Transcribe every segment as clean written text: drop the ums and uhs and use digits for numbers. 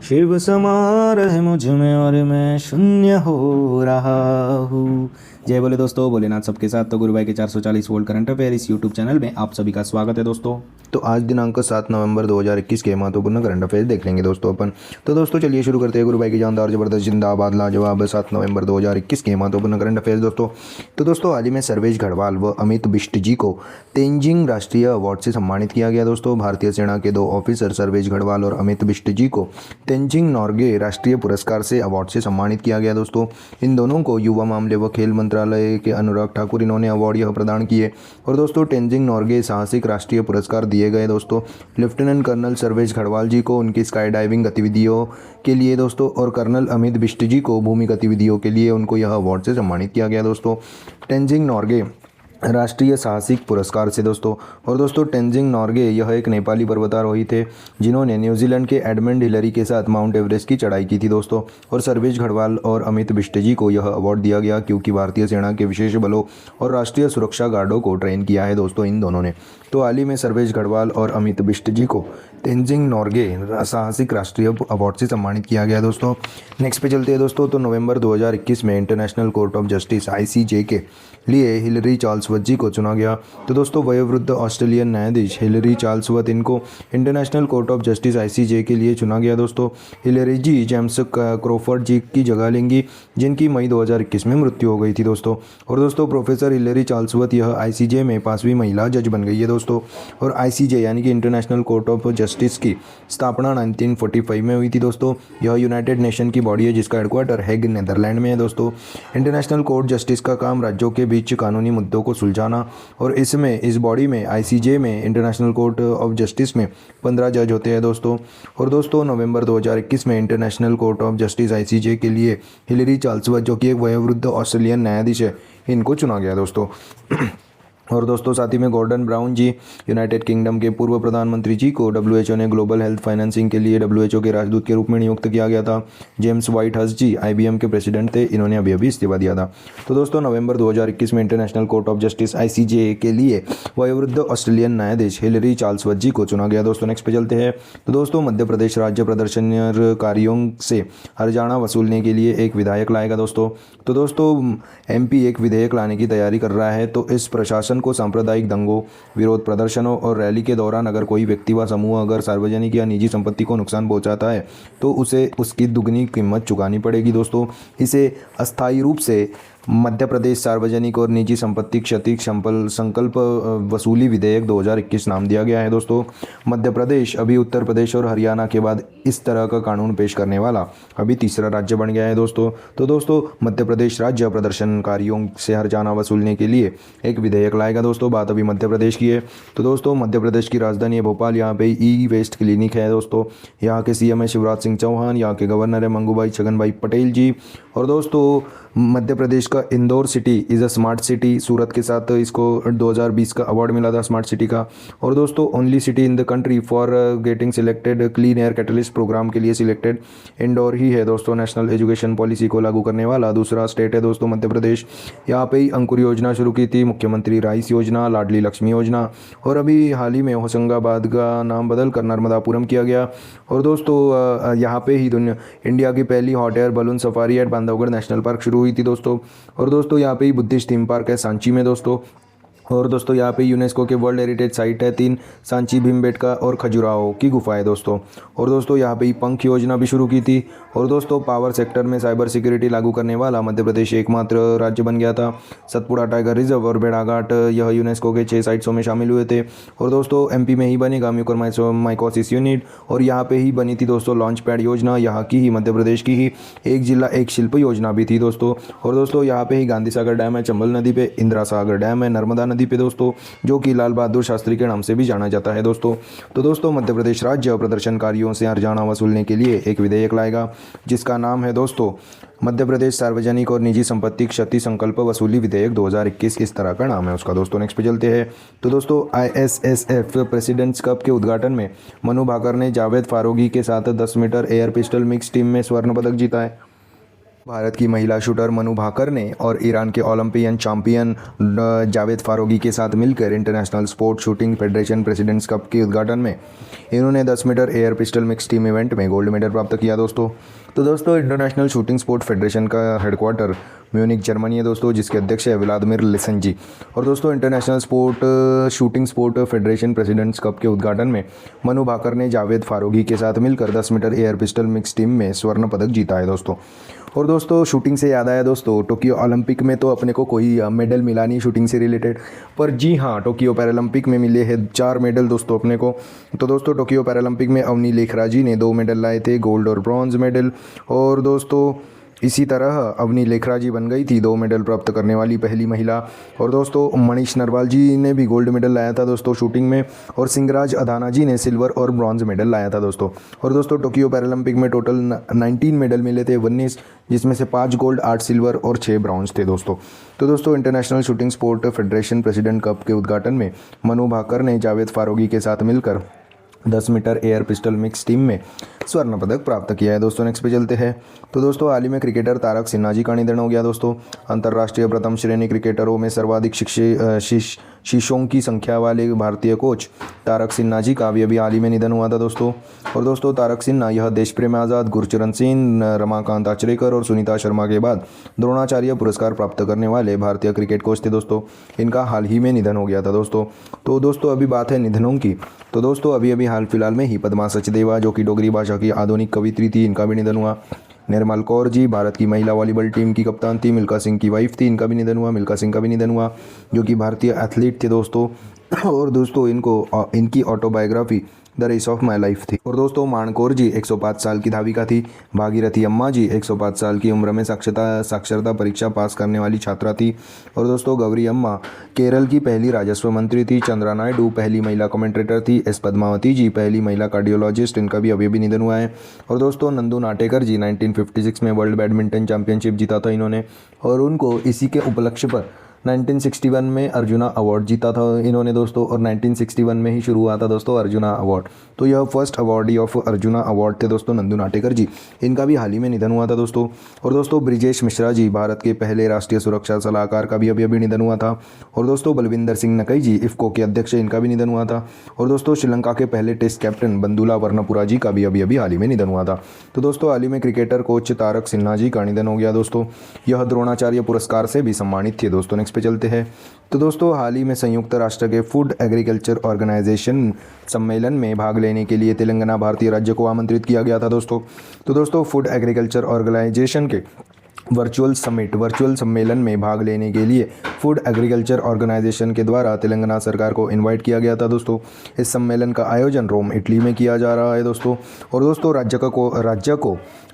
शिव समा रहे मुझ में और मैं शून्य हो रहा हूँ। जय बोले दोस्तों, भोलेनाथ सबके साथ। तो गुरु भाई के 440 वोल्ट करंट अफेयर इस यूट्यूब चैनल में आप सभी का स्वागत है दोस्तों। तो आज दिनांक 7 नवंबर 2021 के महत्वपूर्ण करंट अफेयर देख लेंगे दोस्तों अपन। तो दोस्तों चलिए शुरू करते हैं गुरु भाई की जानदार जबरदस्त जिंदाबाद लाजवाब 7 नवंबर 2021 के महत्वपूर्ण करंट अफेयर दोस्तों। तो दोस्तों हाल ही में सर्वेश गढ़वाल व अमित बिष्ट जी को तेंजिंग राष्ट्रीय अवार्ड से सम्मानित किया गया दोस्तों। भारतीय सेना के दो ऑफिसर सर्वेश गढ़वाल और अमित बिष्ट जी को तेंजिंग नॉर्गे राष्ट्रीय पुरस्कार से अवार्ड से सम्मानित किया गया दोस्तों। इन दोनों को युवा मामले व खेल मंत्रालय के अनुराग ठाकुर इन्होंने अवार्ड यह प्रदान किए। और दोस्तों तेंजिंग नॉर्गे साहसिक राष्ट्रीय पुरस्कार दिए गए दोस्तों लेफ्टिनेंट कर्नल सर्वेश गढ़वाल जी को उनकी स्काई डाइविंग गतिविधियों के लिए दोस्तों, और कर्नल अमित बिष्ट जी को भूमि गतिविधियों के लिए उनको यह अवार्ड से सम्मानित किया गया दोस्तों तेंजिंग नॉर्गे राष्ट्रीय साहसिक पुरस्कार से दोस्तों। और दोस्तों तेंजिंग नॉर्गे यह एक नेपाली पर्वतारोही थे जिन्होंने न्यूजीलैंड के एडमंड हिलरी के साथ माउंट एवरेस्ट की चढ़ाई की थी दोस्तों। और सर्वेश गढ़वाल और अमित बिष्ट जी को यह अवार्ड दिया गया क्योंकि भारतीय सेना के विशेष बलों और राष्ट्रीय सुरक्षा गार्डों को ट्रेन किया है दोस्तों इन दोनों ने। तो हाल ही में सर्वेश गढ़वाल और अमित बिष्ट जी को तेंजिंग नॉर्गे साहसिक राष्ट्रीय अवार्ड से सम्मानित किया गया दोस्तों। नेक्स्ट पे चलते हैं दोस्तों। तो नवंबर 2021 में international court of justice ICJ के लिए हिलरी चार्ल्सवर्थ जी को चुना गया। तो दोस्तों वयोवृद्ध ऑस्ट्रेलियन न्यायाधीश हिलरी चार्ल्सवर्थ इनको international court of justice ICJ के लिए चुना गया दोस्तों। हिलरी जी जेम्स क्रोफर्ड जी की जगह लेंगी जिनकी मई 2021 में मृत्यु हो गई थी दोस्तों। और दोस्तों प्रोफेसर हिलरी चार्ल्सवर्थ यह ICJ में 5वीं महिला जज बन गई है दोस्तों। और ICJ यानी कि इंटरनेशनल कोर्ट ऑफ जस्टिस की स्थापना 1945 में हुई थी दोस्तों। यह यूनाइटेड नेशन की बॉडी है जिसका हेडक्वार्टर हेग नीदरलैंड में है दोस्तों। इंटरनेशनल कोर्ट जस्टिस का काम राज्यों के बीच कानूनी मुद्दों को सुलझाना, और इसमें इस बॉडी में ICJ में इंटरनेशनल कोर्ट ऑफ जस्टिस में 15 जज होते हैं दोस्तों। और दोस्तों नवंबर 2021 में international court of justice ICJ के लिए हिलरी चार्ल्सवर्थ जो कि एक वयोवृद्ध ऑस्ट्रेलियन न्यायाधीश है इनको चुना गया दोस्तों। और दोस्तों साथ ही में गॉर्डन ब्राउन जी यूनाइटेड किंगडम के पूर्व प्रधानमंत्री जी को WHO ने ग्लोबल हेल्थ फाइनेंसिंग के लिए WHO के राजदूत के रूप में नियुक्त किया गया था। जेम्स वाइट हस जी IBM के प्रेसिडेंट थे, इन्होंने अभी इस्तीफा दिया था। तो दोस्तों नवंबर 2021 में international court of justice ICJ के लिए वयोवृद्ध ऑस्ट्रेलियन न्यायाधीश हिलरी चार्ल्सवर्थ जी को चुना गया दोस्तों। नेक्स्ट पे चलते हैं। तो दोस्तों मध्य प्रदेश राज्य प्रदर्शनकारियों से हर्जाना वसूलने के लिए एक विधेयक लाएगा दोस्तों। तो दोस्तों MP एक विधेयक लाने की तैयारी कर रहा है। तो इस प्रशासन को सांप्रदायिक दंगों, विरोध प्रदर्शनों और रैली के दौरान अगर कोई व्यक्ति व समूह अगर सार्वजनिक या निजी संपत्ति को नुकसान पहुंचाता है तो उसे उसकी दुगनी कीमत चुकानी पड़ेगी दोस्तों। इसे अस्थायी रूप से मध्य प्रदेश सार्वजनिक और निजी संपत्ति क्षति संकल्प वसूली विधेयक 2021 नाम दिया गया है दोस्तों। मध्य प्रदेश अभी उत्तर प्रदेश और हरियाणा के बाद इस तरह का कानून पेश करने वाला अभी तीसरा राज्य बन गया है दोस्तों। तो दोस्तों मध्य प्रदेश राज्य प्रदर्शनकारियों से हर्जाना वसूलने के लिए एक विधेयक लाएगा दोस्तों। बात अभी मध्य प्रदेश की है। तो दोस्तों मध्य प्रदेश की राजधानी है भोपाल, यहाँ पे ई-वेस्ट क्लिनिक है दोस्तों। यहाँ के CM है शिवराज सिंह चौहान, यहाँ के गवर्नर है मंगूभाई छगनभाई पटेल जी। और दोस्तों मध्य प्रदेश का Indore city is a smart city, Surat के साथ इसको 2020 का अवार्ड मिला था स्मार्ट सिटी का। और दोस्तों only city in the country for getting selected clean air catalyst programme के लिए सिलेक्टेड इंदौर ही है दोस्तों। नेशनल एजुकेशन पॉलिसी को लागू करने वाला दूसरा स्टेट है दोस्तों मध्य प्रदेश। यहाँ पे ही अंकुर योजना शुरू की थी, मुख्यमंत्री राइस योजना, लाडली लक्ष्मी योजना, और अभी हाल ही में होशंगाबाद का नाम बदल कर नर्मदापुरम किया गया। और दोस्तों यहाँ पे ही इंडिया की पहली hot air balloon safari at Bandhavgarh national park शुरू हुई थी दोस्तों। और दोस्तों यहाँ पे ही बुद्धिस्ट थीम पार्क है सांची में दोस्तों। और दोस्तों यहाँ पे यूनेस्को के वर्ल्ड हेरिटेज साइट है 3 सांची भीमबेटका और खजुराहो की गुफा है दोस्तों। और दोस्तों यहाँ पे ही पंख योजना भी शुरू की थी। और दोस्तों पावर सेक्टर में साइबर सिक्योरिटी लागू करने वाला मध्य प्रदेश एकमात्र राज्य बन गया था। सतपुड़ा टाइगर रिजर्व और भेड़ाघाट यह यूनेस्को के 6 साइट्सों में शामिल हुए थे। और दोस्तों MP में ही बनेगा म्यूकोरमाइकोसिस यूनिट, और यहाँ पे ही बनी थी दोस्तों लॉन्च पैड योजना, यहाँ की ही मध्य प्रदेश की ही एक जिला एक शिल्प योजना भी थी दोस्तों। और दोस्तों यहाँ पे ही गांधी सागर डैम है चंबल नदी पे, इंदिरा सागर डैम है नर्मदा नदी पे दोस्तों, जो कि लाल बहादुर शास्त्री के नाम से भी जाना जाता है दोस्तों। तो दोस्तों मध्य प्रदेश राज्य प्रदर्शनकारियों से हर्जाना वसूलने के लिए एक विधेयक लाएगा जिसका नाम है दोस्तों मध्य प्रदेश सार्वजनिक और निजी संपत्ति क्षति संकल्प वसूली विधेयक 2021, इस तरह का नाम है उसका दोस्तों। नेक्स्ट पे चलते हैं। तो दोस्तों ISSF प्रेसिडेंट्स कप के उद्घाटन में मनु भाकर ने जावेद फारूकी के साथ 10 metre air pistol mix team में स्वर्ण पदक जीता है। भारत की महिला शूटर मनु भाकर ने और ईरान के ओलंपियन चैंपियन जावेद फारूकी के साथ मिलकर international sport shooting federation presidents cup के उद्घाटन में इन्होंने 10 metre air pistol mix team event में गोल्ड मेडल प्राप्त किया दोस्तों। तो दोस्तों इंटरनेशनल शूटिंग स्पोर्ट फेडरेशन का हेडक्वार्टर म्यूनिक जर्मनी है दोस्तों, जिसके अध्यक्ष है व्लादिमीर लिसन जी। और दोस्तों international shooting sport federation presidents cup के उद्घाटन में मनु भाकर ने जावेद फारूकी के साथ मिलकर 10 metre air pistol mix team में स्वर्ण पदक जीता है दोस्तों। और दोस्तों शूटिंग से याद आया दोस्तों, टोक्यो ओलंपिक में तो अपने को कोई मेडल मिला नहीं शूटिंग से रिलेटेड, पर जी हाँ टोक्यो पैरालंपिक में मिले हैं 4 मेडल दोस्तों अपने को। तो दोस्तों टोक्यो पैरालंपिक में अवनी लेखरा जी ने 2 मेडल लाए थे, गोल्ड और ब्रॉन्ज मेडल। और दोस्तों इसी तरह अवनी लेखरा जी बन गई थी 2 मेडल प्राप्त करने वाली पहली महिला। और दोस्तों मनीष नरवाल जी ने भी गोल्ड मेडल लाया था दोस्तों शूटिंग में, और सिंगराज अधाना जी ने सिल्वर और ब्रॉन्ज मेडल लाया था दोस्तों। और दोस्तों टोक्यो पैरालंपिक में टोटल 19 मेडल मिले थे 19, जिसमें से 5 गोल्ड 8 सिल्वर और 6 ब्रॉन्ज थे दोस्तों। तो दोस्तों international shooting sport federation president cup के उद्घाटन में मनु भाकर ने जावेद फारूकी के साथ मिलकर 10 metre air pistol mix team में स्वर्ण पदक प्राप्त किया है दोस्तों। नेक्स्ट पे चलते हैं। तो दोस्तों हाल ही में क्रिकेटर तारक सिन्हा जी का निधन हो गया दोस्तों। अंतर्राष्ट्रीय प्रथम श्रेणी क्रिकेटरों में सर्वाधिक शीशों की संख्या वाले भारतीय कोच तारक सिन्हा जी का अभी हाल ही में निधन हुआ था दोस्तों। और दोस्तों तारक सिन्हा यह देश प्रेम आज़ाद, गुरचरण सिंह, रमाकांत आचरेकर और सुनीता शर्मा के बाद द्रोणाचार्य पुरस्कार प्राप्त करने वाले भारतीय क्रिकेट कोच थे दोस्तों। इनका हाल ही में निधन हो गया था दोस्तों। तो दोस्तों अभी बात है निधनों की। तो दोस्तों अभी हाल फिलहाल में ही पद्मा सचदेवा जो कि डोगरी भाषा की आधुनिक कवित्री थी, इनका भी निधन हुआ। निर्मल कौर जी भारत की महिला वॉलीबॉल टीम की कप्तान थी, मिल्खा सिंह की वाइफ थी, इनका भी निधन हुआ। मिल्खा सिंह का भी निधन हुआ जो कि भारतीय एथलीट थे दोस्तों। और दोस्तों इनकी autobiography the race of my life थी। और दोस्तों माणकोर जी 105 साल की धाविका थी। भागीरथी अम्मा जी 105 साल की उम्र में साक्षरता परीक्षा पास करने वाली छात्रा थी। और दोस्तों गौरी अम्मा केरल की पहली राजस्व मंत्री थी। चंद्रा नायडू पहली महिला कमेंटेटर थी। एस पद्मावती जी पहली महिला कार्डियोलॉजिस्ट, इनका भी अभी निधन हुआ है। और दोस्तों नंदू नाटेकर जी 1956 में वर्ल्ड बैडमिंटन चैंपियनशिप जीता था इन्होंने, और उनको इसी के उपलक्ष्य पर 1961 में अर्जुना अवार्ड जीता था इन्होंने दोस्तों। और 1961 में ही शुरू हुआ था दोस्तों अर्जुना अवार्ड। तो यह first awardee of arjuna award थे दोस्तों नंदू नाटेकर जी, इनका भी हाल ही में निधन हुआ था दोस्तों। और दोस्तों ब्रिजेश मिश्रा जी भारत के पहले राष्ट्रीय सुरक्षा सलाहकार का भी अभी निधन हुआ था। और दोस्तों बलविंदर सिंह नकई जी इफ्को के अध्यक्ष, इनका भी निधन हुआ था। और दोस्तों श्रीलंका के पहले टेस्ट कैप्टन बंदुला वर्णपुरा जी का भी अभी हाल ही में निधन हुआ था। तो दोस्तों हाल ही में क्रिकेटर कोच तारक सिन्हा जी का निधन हो गया दोस्तों। यह द्रोणाचार्य पुरस्कार से भी सम्मानित थे दोस्तों। नेक्स्ट पे चलते हैं। तो दोस्तों हाल ही में संयुक्त राष्ट्र के फूड एग्रीकल्चर ऑर्गेनाइजेशन सम्मेलन में भाग लेने के लिए तेलंगाना भारतीय राज्य को आमंत्रित किया गया था दोस्तों। तो दोस्तों फूड एग्रीकल्चर ऑर्गेनाइजेशन के वर्चुअल सम्मेलन में भाग लेने के लिए फूड एग्रीकल्चर ऑर्गेनाइजेशन के द्वारा तेलंगाना सरकार को इनवाइट किया गया था दोस्तों। इस सम्मेलन का आयोजन रोम इटली में किया जा रहा है दोस्तों। और दोस्तों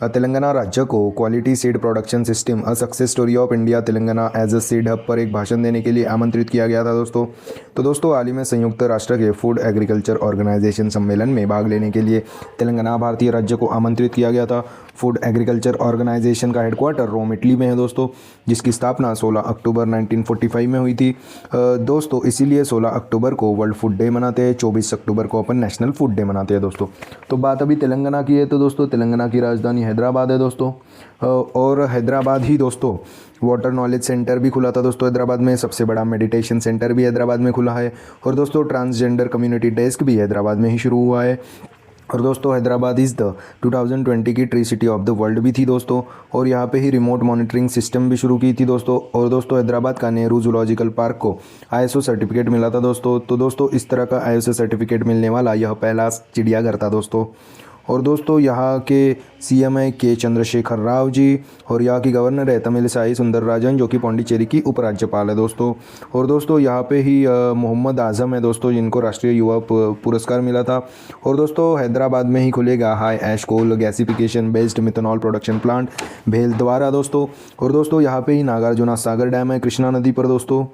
तेलंगाना राज्य को quality seed production system a success story of India Telangana as a seed hub पर एक भाषण देने के लिए आमंत्रित किया गया था दोस्तों। तो दोस्तों हाल ही में संयुक्त राष्ट्र के फूड एग्रीकल्चर ऑर्गेनाइजेशन सम्मेलन में भाग लेने के लिए तेलंगाना भारतीय राज्य को आमंत्रित किया गया था। फूड एग्रीकल्चर ऑर्गेनाइजेशन का हेडक्वार्टर रोम इटली में है दोस्तों, जिसकी स्थापना 16 अक्टूबर 1945 में हुई थी दोस्तों। इसीलिए 16 अक्टूबर को वर्ल्ड फूड डे मनाते हैं, 24 अक्टूबर को अपन नेशनल फूड डे मनाते हैं दोस्तों। तो बात अभी तेलंगाना की है। तो दोस्तों तेलंगाना की राजधानी हैदराबाद है दोस्तों। और हैदराबाद ही दोस्तों वाटर नॉलेज सेंटर भी खुला था दोस्तों हैदराबाद में। सबसे बड़ा मेडिटेशन सेंटर भी हैदराबाद में खुला है। और दोस्तों ट्रांसजेंडर कम्युनिटी डेस्क भी हैदराबाद में ही शुरू हुआ है। और दोस्तों हैदराबाद इज़ द 2020 की tree city of the world भी थी दोस्तों। और यहाँ पे ही रिमोट मॉनिटरिंग सिस्टम भी शुरू की थी दोस्तों। और दोस्तों हैदराबाद का नेहरू जूलॉजिकल पार्क को ISO सर्टिफिकेट मिला था दोस्तों। तो दोस्तों इस तरह का ISO सर्टिफिकेट मिलने वाला यह पहला चिड़ियाघर था दोस्तों। और दोस्तों यहाँ के CM है के चंद्रशेखर राव जी, और यहाँ की गवर्नर है तमिलिसाई सुंदरराजन जो कि पौंडीचेरी की उपराज्यपाल है दोस्तों। और दोस्तों यहाँ पे ही मोहम्मद आजम है दोस्तों, जिनको राष्ट्रीय युवा पुरस्कार मिला था। और दोस्तों हैदराबाद में ही खुलेगा high ash coal gasification based methanol production plant भेल द्वारा दोस्तों। और दोस्तों यहाँ पे ही नागार्जुना सागर डैम है कृष्णा नदी पर दोस्तों।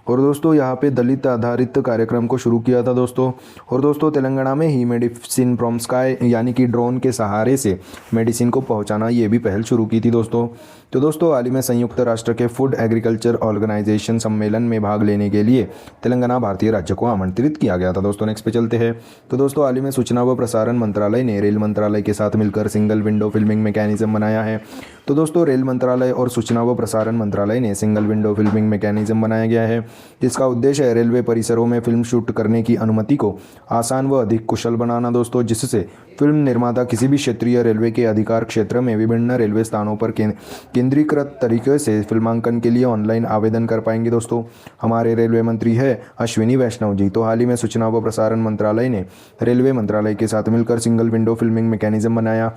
और दोस्तों यहाँ पे दलित आधारित कार्यक्रम को शुरू किया था दोस्तों। और दोस्तों तेलंगाना में ही मेडिसिन फ्रॉम स्काई यानी कि ड्रोन के सहारे से मेडिसिन को पहुँचाना, ये भी पहल शुरू की थी दोस्तों। तो दोस्तों हाल ही में संयुक्त राष्ट्र के फूड एग्रीकल्चर ऑर्गेनाइजेशन सम्मेलन में भाग लेने के लिए तेलंगाना भारतीय राज्य को आमंत्रित किया गया था दोस्तों। नेक्स्ट पे चलते हैं। तो दोस्तों हाल ही में सूचना व प्रसारण मंत्रालय ने रेल मंत्रालय के साथ मिलकर सिंगल विंडो फिल्मिंग मैकेनिज्म बनाया है। तो दोस्तों रेल मंत्रालय और सूचना व प्रसारण मंत्रालय ने सिंगल विंडो फिल्मिंग मैकेनिज्म बनाया गया है, जिसका उद्देश्य है रेलवे परिसरों में फिल्म शूट करने की अनुमति को आसान व अधिक कुशल बनाना दोस्तों, जिससे फिल्म निर्माता किसी भी क्षेत्रीय रेलवे के अधिकार क्षेत्र में विभिन्न रेलवे स्थानों पर केंद्रीकृत तरीके से फिल्मांकन के लिए ऑनलाइन आवेदन कर पाएंगे दोस्तों। हमारे रेलवे मंत्री है अश्विनी वैष्णव जी। तो हाल ही में सूचना व प्रसारण मंत्रालय ने रेलवे मंत्रालय के साथ मिलकर सिंगल विंडो फिल्मिंग मैकेनिज्म बनाया,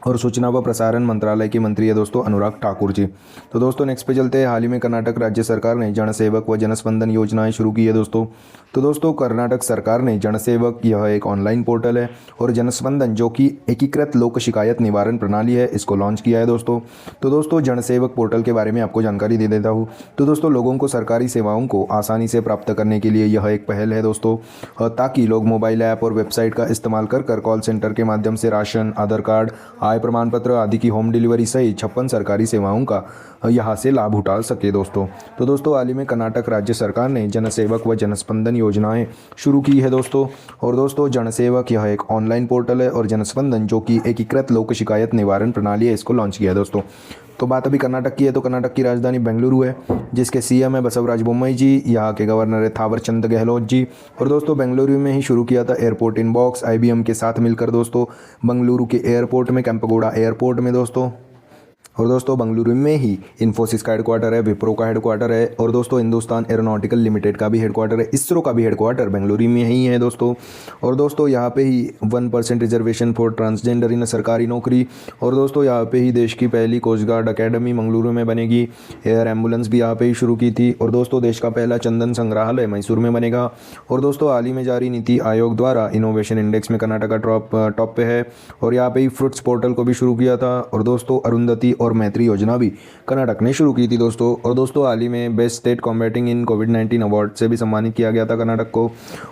और सूचना व प्रसारण मंत्रालय के मंत्री है दोस्तों अनुराग ठाकुर जी। तो दोस्तों नेक्स्ट पे चलते हैं। हाल ही में कर्नाटक राज्य सरकार ने जनसेवक व जनस्पंदन योजनाएं शुरू की है दोस्तों। तो दोस्तों कर्नाटक सरकार ने जनसेवक, यह एक ऑनलाइन पोर्टल है, और जनस्पंदन जो कि एकीकृत लोक शिकायत निवारण प्रणाली है, इसको लॉन्च किया है दोस्तों। तो दोस्तों जनसेवक पोर्टल के बारे में आपको जानकारी दे देता हूँ। तो दोस्तों लोगों को सरकारी सेवाओं को आसानी से प्राप्त करने के लिए यह एक पहल है दोस्तों, ताकि लोग मोबाइल ऐप और वेबसाइट का इस्तेमाल कर कॉल सेंटर के माध्यम से राशन, आधार कार्ड, आय प्रमाण पत्र आदि की होम डिलीवरी सहित 56 सरकारी सेवाओं का यहाँ से लाभ उठा सके दोस्तों। तो दोस्तों हाल ही में कर्नाटक राज्य सरकार ने जनसेवक व जनस्पंदन योजनाएं शुरू की है दोस्तों। और दोस्तों जनसेवक यह एक ऑनलाइन पोर्टल है, और जनस्पंदन जो कि एकीकृत लोक शिकायत निवारण प्रणाली है, इसको लॉन्च किया है दोस्तों। तो बात अभी कर्नाटक की है। तो कर्नाटक की राजधानी बेंगलुरु है, जिसके सीएम है बसवराज बोम्मई जी, यहाँ के गवर्नर है थावरचंद गहलोत जी। और दोस्तों बेंगलुरु में ही शुरू किया था एयरपोर्ट इन बॉक्स आईबीएम के साथ मिलकर दोस्तों, बेंगलुरु के एयरपोर्ट में, कैंपगोड़ा एयरपोर्ट में दोस्तों। और दोस्तों बेंगलुरु में ही इन्फोसिस का हेडक्वार्टर है, विप्रो का हेडक्वार्टर है, और दोस्तों हिंदुस्तान एरोनॉटिकल लिमिटेड का भी हेडक्वार्टर है, इसरो का भी हेडक्वार्टर बेंगलुरु में ही है दोस्तों। और दोस्तों यहाँ पे ही 1% रिजर्वेशन फॉर ट्रांसजेंडर इन सरकारी नौकरी। और दोस्तों यहाँ पे ही देश की पहली कोस्ट गार्ड अकेडमी बेंगलुरु में बनेगी। एयर एम्बुलेंस भी यहाँ पे ही शुरू की थी। और दोस्तों देश का पहला चंदन संग्रहालय मैसूर में बनेगा। और दोस्तों हाल ही में जारी नीति आयोग द्वारा इनोवेशन इंडेक्स में कर्नाटक का टॉप पे है। और यहाँ पे ही फ्रूट्स पोर्टल को भी शुरू किया था। और दोस्तों अरुंधति और मैत्री योजना भी कर्नाटक ने शुरू की थी दोस्तों। और दोस्तों हाल ही में बेस्ट स्टेट कॉम्बैटिंग इन कोविड-19 अवार्ड से भी सम्मानित किया गया था कर्नाटक को।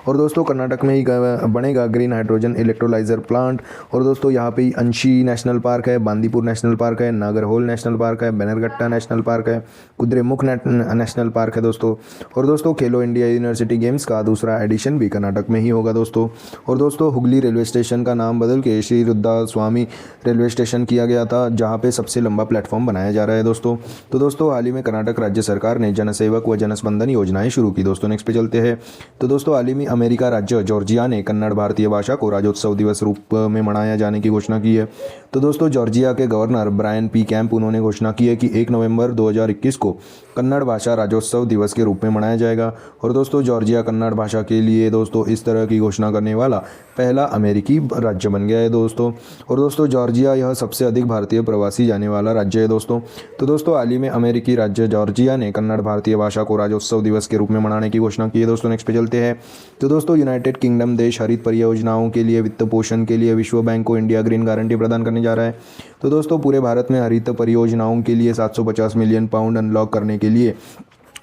और दोस्तों कर्नाटक में ही बनेगा ग्रीन हाइड्रोजन इलेक्ट्रोलाइजर प्लांट। और दोस्तों यहाँ पे ही अंशी नेशनल पार्क है, बांदीपुर नेशनल पार्क है, नागरहोल नेशनल पार्क है, बैनरघट्टा नेशनल पार्क है, कुद्रेमुख नेशनल पार्क है दोस्तों। और दोस्तों खेलो इंडिया यूनिवर्सिटी गेम्स का दूसरा एडिशन भी कर्नाटक में ही होगा दोस्तों। और दोस्तों हुगली रेलवे स्टेशन का नाम बदल के श्री रुद्रा स्वामी रेलवे स्टेशन किया गया था, जहाँ पे सबसे लंबा प्लेटफॉर्म बनाया जा रहा है दोस्तों। तो दोस्तों हाल ही में कर्नाटक राज्य सरकार ने जनसेवक व जनस्पंदन योजनाएं शुरू की दोस्तों। नेक्स्ट पे चलते हैं। तो दोस्तों हाल ही में अमेरिका राज्य जॉर्जिया ने कन्नड़ भारतीय भाषा को राज्योत्सव दिवस रूप में मनाया जाने की घोषणा की है। तो दोस्तों जॉर्जिया के गवर्नर ब्रायन पी कैंप उन्होंने घोषणा की है कि 1 नवंबर 2021 को कन्नड़ भाषा राज्योत्सव दिवस के रूप में मनाया जाएगा। और दोस्तों जॉर्जिया कन्नड़ भाषा के लिए दोस्तों इस तरह की घोषणा करने वाला पहला अमेरिकी राज्य बन गया है दोस्तों। और दोस्तों जॉर्जिया यह सबसे अधिक भारतीय प्रवासी जाने वाला राज्य है दोस्तों। तो दोस्तों हाल ही में अमेरिकी राज्य जॉर्जिया ने कन्नड़ भारतीय भाषा को राज्योत्सव दिवस के रूप में मनाने की घोषणा की है दोस्तों। नेक्स्ट पे चलते हैं। तो दोस्तों यूनाइटेड किंगडम देश हरित परियोजनाओं के लिए वित्त पोषण के लिए विश्व बैंक को इंडिया ग्रीन गारंटी प्रदान करने जा रहा है। तो दोस्तों पूरे भारत में हरित परियोजनाओं के लिए 750 मिलियन पाउंड अनलॉक करने के लिए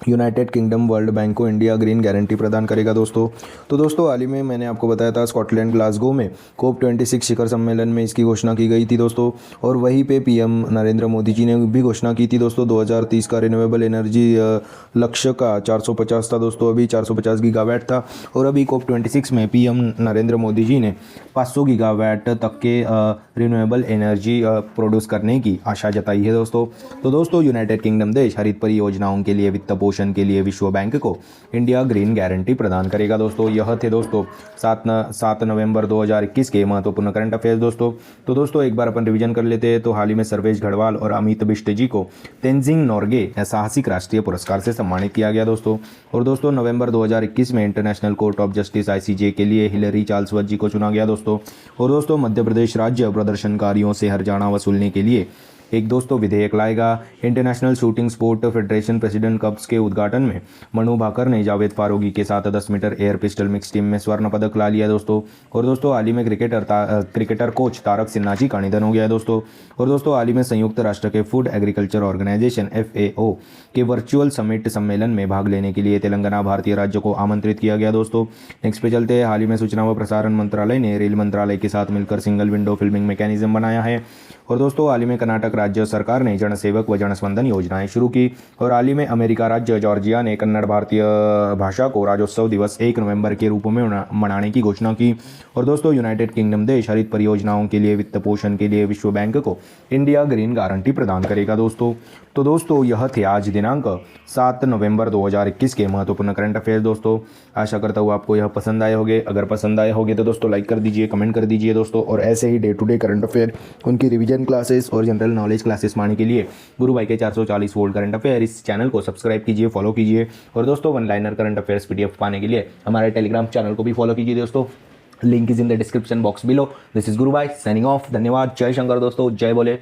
यूनाइटेड किंगडम वर्ल्ड बैंक को इंडिया ग्रीन गारंटी प्रदान करेगा दोस्तों। तो दोस्तों हाल ही में मैंने आपको बताया था स्कॉटलैंड ग्लासगो में COP26 शिखर सम्मेलन में इसकी घोषणा की गई थी दोस्तों। और वहीं पे पीएम नरेंद्र मोदी जी ने भी घोषणा की थी दोस्तों 2030 का रिन्यूएबल एनर्जी लक्ष्य का 450 था दोस्तों, अभी 450 गीगावाट था। और अभी COP26 में पीएम नरेंद्र मोदी जी ने 500 गीगावाट तक के रिन्यूएबल एनर्जी प्रोड्यूस करने की आशा जताई है दोस्तों। तो दोस्तों यूनाइटेड किंगडम देश हरित परियोजनाओं के लिए वित्त पोषण के लिए विश्व बैंक को इंडिया ग्रीन गारंटी प्रदान करेगा दोस्तों। यह थे दोस्तों 7 नवंबर 2021 के महत्वपूर्ण करंट अफेयर्स दोस्तों। तो दोस्तों एक बार अपन रिवीजन कर लेते हैं। तो हाल ही में सर्वेश गढ़वाल और अमित बिष्ट जी को तेंजिंग नोर्गे साहसिक राष्ट्रीय पुरस्कार से सम्मानित किया गया दोस्तों। और दोस्तों नवंबर 2021 में international court of justice ICJ के लिए हिलरी चार्ल्सवर्थ जी को चुना गया दोस्तों। और दोस्तों मध्य प्रदेश राज्य प्रदर्शनकारियों से हर्जाना वसूलने के लिए एक दोस्तों विधेयक लाएगा। International shooting sport federation president cups के उद्घाटन में मनु भाकर ने जावेद फारूकी के साथ 10 metre air pistol mix team में स्वर्ण पदक ला लिया दोस्तों। और दोस्तों हाल ही में क्रिकेटर कोच तारक सिन्हा जी का निधन हो गया है दोस्तों। और दोस्तों हाल ही में संयुक्त राष्ट्र के फूड एग्रीकल्चर ऑर्गेनाइजेशन FAO के वर्चुअल समिट सम्मेलन में भाग लेने के लिए तेलंगाना भारतीय राज्य को आमंत्रित किया गया दोस्तों। नेक्स्ट पे चलते हैं। हाल ही में सूचना व प्रसारण मंत्रालय ने रेल मंत्रालय के साथ मिलकर सिंगल विंडो फिल्मिंग मैकेनिज्म बनाया है। और दोस्तों हाल ही में कर्नाटक राज्य सरकार ने जनसेवक व जनस्पंदन योजनाएं शुरू की। और हाल ही में अमेरिका राज्य जॉर्जिया ने कन्नड़ भारतीय भाषा को राज्योत्सव दिवस 1 नवंबर के रूप में मनाने की घोषणा की। और दोस्तों यूनाइटेड किंगडम देश हरित परियोजनाओं के लिए वित्त पोषण के लिए विश्व बैंक को इंडिया ग्रीन गारंटी प्रदान करेगा दोस्तों। तो दोस्तों यह थे आज दिनांक 7 नवंबर 2021 के महत्वपूर्ण करंट अफेयर दोस्तों। आशा करता हूँ आपको यह पसंद आए होंगे। अगर पसंद आए होंगे तो दोस्तों लाइक कर दीजिए, कमेंट कर दीजिए दोस्तों। और ऐसे ही day to day current affair, उनकी रिवीजन क्लासेस और जनरल नॉलेज क्लासेस पाने के लिए गुरु भाई के 440 वोल्ट करंट अफेयर इस चैनल को सब्सक्राइब कीजिए, फॉलो कीजिए। और दोस्तों one liner current affairs PDF पाने के लिए हमारे टेलीग्राम चैनल को भी फॉलो कीजिए दोस्तों। Link is in the description box below. This is गुरु भाई साइनिंग ऑफ। धन्यवाद। जय शंकर दोस्तों, जय बोले।